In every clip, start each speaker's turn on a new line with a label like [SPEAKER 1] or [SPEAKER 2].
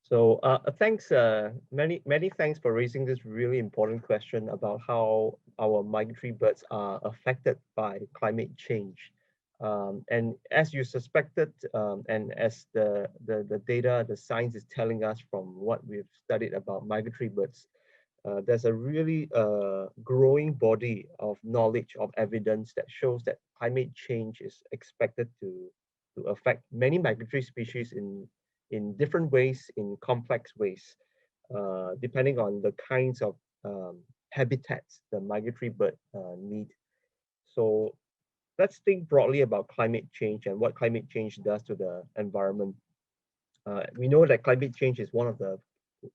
[SPEAKER 1] Thanks, many thanks for raising this really important question about how our migratory birds are affected by climate change. And as you suspected, and as the data, the science is telling us from what we've studied about migratory birds, there's a really growing body of knowledge, of evidence that shows that climate change is expected to affect many migratory species in different ways, in complex ways, depending on the kinds of habitats the migratory bird need. So let's think broadly about climate change and what climate change does to the environment. We know that climate change is one of the,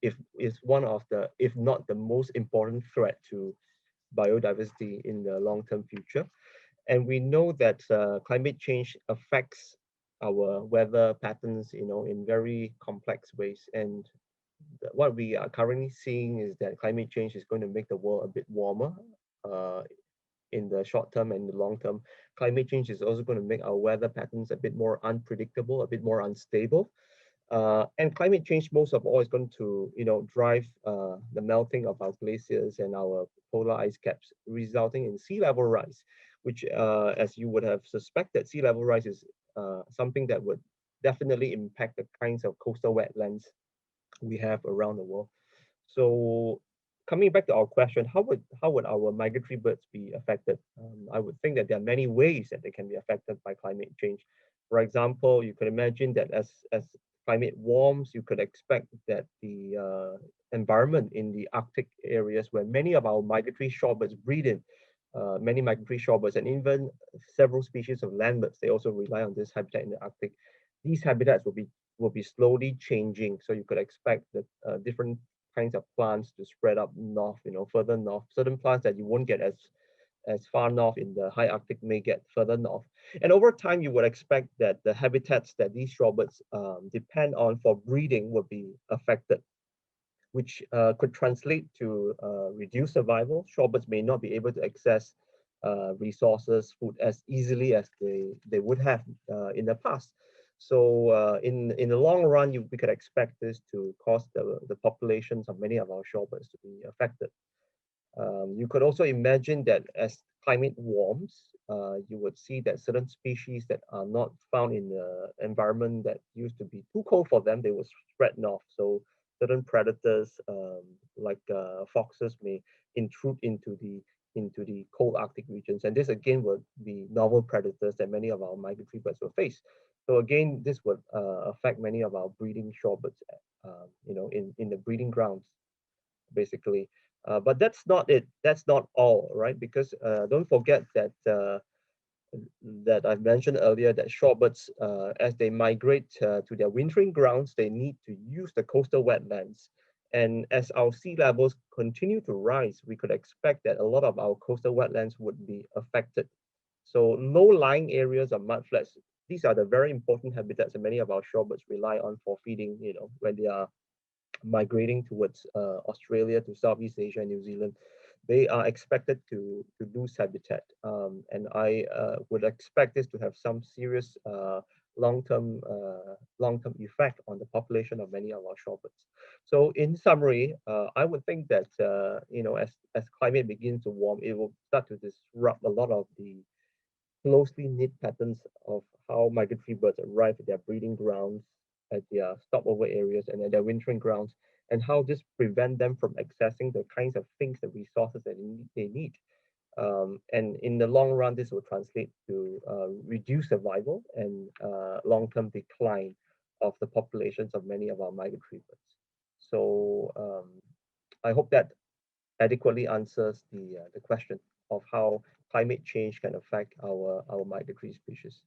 [SPEAKER 1] if not the most important threat to biodiversity in the long-term future. And we know that climate change affects our weather patterns, in very complex ways. And what we are currently seeing is that climate change is going to make the world a bit warmer uh, in the short term and the long term. Climate change is also going to make our weather patterns a bit more unpredictable, a bit more unstable. And climate change, most of all, is going to, drive the melting of our glaciers and our polar ice caps, resulting in sea level rise, which, as you would have suspected, sea level rise is something that would definitely impact the kinds of coastal wetlands we have around the world. So coming back to our question, how would our migratory birds be affected? I would think that there are many ways that they can be affected by climate change. For example, you could imagine that as climate warms, you could expect that the environment in the Arctic areas where many of our migratory shorebirds breed in, many migratory shorebirds and even several species of landbirds, they also rely on this habitat in the Arctic. These habitats will be slowly changing. So you could expect that different kinds of plants to spread up north, further north. Certain plants that you won't get as far north in the high Arctic may get further north. And over time, you would expect that the habitats that these shorebirds depend on for breeding would be affected, which could translate to reduced survival. Shorebirds may not be able to access resources, food as easily as they would have in the past. So in the long run, we could expect this to cause the populations of many of our shorebirds to be affected. You could also imagine that as climate warms, you would see that certain species that are not found in the environment that used to be too cold for them, they will spread north. So certain predators like foxes may intrude into the cold Arctic regions. And this again would be novel predators that many of our migratory birds will face. So again, this would affect many of our breeding shorebirds, in the breeding grounds, basically. But that's not it. That's not all, right? Because don't forget that I've mentioned earlier that shorebirds, as they migrate to their wintering grounds, they need to use the coastal wetlands. And as our sea levels continue to rise, we could expect that a lot of our coastal wetlands would be affected. So low-lying areas of mudflats, these are the very important habitats that many of our shorebirds rely on for feeding, when they are migrating towards Australia, to Southeast Asia and New Zealand. They are expected to lose habitat, and I would expect this to have some serious long-term effect on the population of many of our shorebirds. So in summary, I would think that as climate begins to warm, it will start to disrupt a lot of the closely knit patterns of how migratory birds arrive at their breeding grounds, at their stopover areas, and at their wintering grounds, and how this prevent them from accessing the kinds of things, the resources that they need. And in the long run, this will translate to reduced survival and long-term decline of the populations of many of our migratory birds. So I hope that adequately answers the question of how climate change can affect our migratory species.